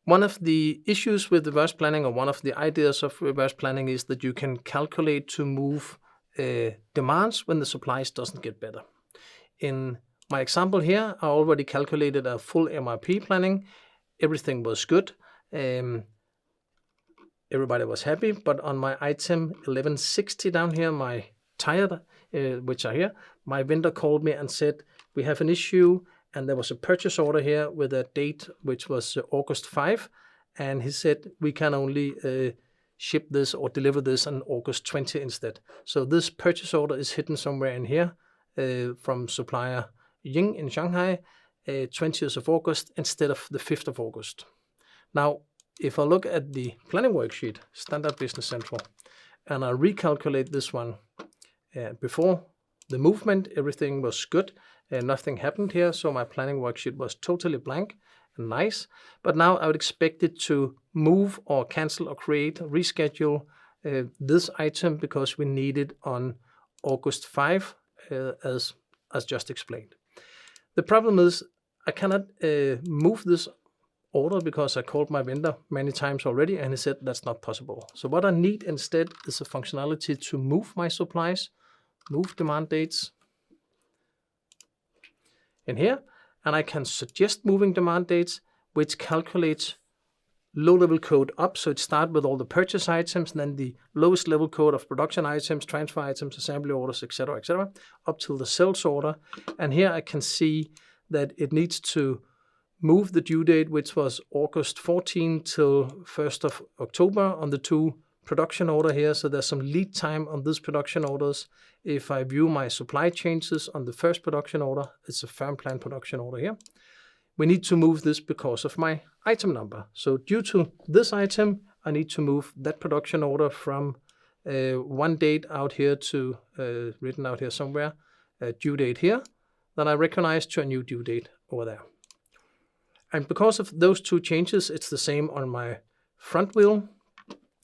One of the issues with reverse planning, or one of the ideas of reverse planning, is that you can calculate to move demands when the supplies doesn't get better. In my example here, I already calculated a full MRP planning. Everything was good. Everybody was happy, but on my item 1160 down here, my tire, which are here, my vendor called me and said, we have an issue, and there was a purchase order here with a date which was August 5, and he said we can only ship this or deliver this on August 20 instead. So this purchase order is hidden somewhere in here from supplier Ying in Shanghai, 20th of August instead of the 5th of August. Now, if I look at the planning worksheet, Standard Business Central, and I recalculate this one, before the movement, everything was good and nothing happened here. So my planning worksheet was totally blank and nice. But now I would expect it to move or cancel or create, reschedule this item because we need it on August 5, as just explained. The problem is I cannot move this order because I called my vendor many times already and he said that's not possible. So what I need instead is a functionality to move my supplies, move demand dates in here, and I can suggest moving demand dates, which calculates low-level code up. So it starts with all the purchase items, and then the lowest level code of production items, transfer items, assembly orders, etc., up till the sales order. And here I can see that it needs to move the due date, which was August 14 till 1st of October on the two production order here. So there's some lead time on these production orders. If I view my supply changes on the first production order, it's a firm plan production order here. We need to move this because of my item number. So due to this item, I need to move that production order from one date out here to, written out here somewhere, due date here, that I recognize, to a new due date over there. And because of those two changes, it's the same on my front wheel.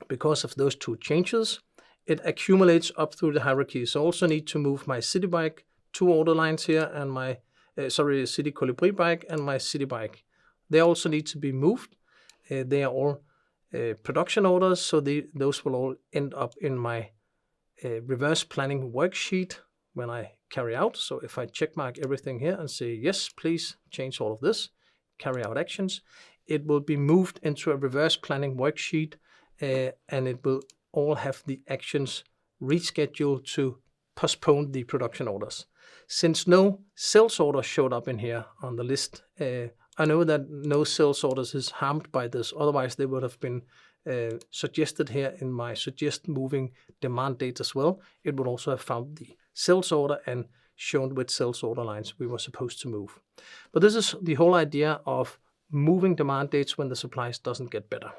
Because of those two changes, it accumulates up through the hierarchy. So I also need to move my city bike, two order lines here, and my city colibri bike and my city bike. They also need to be moved. They are all production orders, so those will all end up in my reverse planning worksheet when I carry out. So if I check mark everything here and say, yes, please change all of this, carry out actions, it will be moved into a reverse planning worksheet, and it will all have the actions rescheduled to postpone the production orders. Since no sales order showed up in here on the list, I know that no sales orders is harmed by this. Otherwise, they would have been suggested here in my suggest moving demand date as well. It would also have found the sales order and shown which sales order lines we were supposed to move. But this is the whole idea of moving demand dates when the supplies doesn't get better.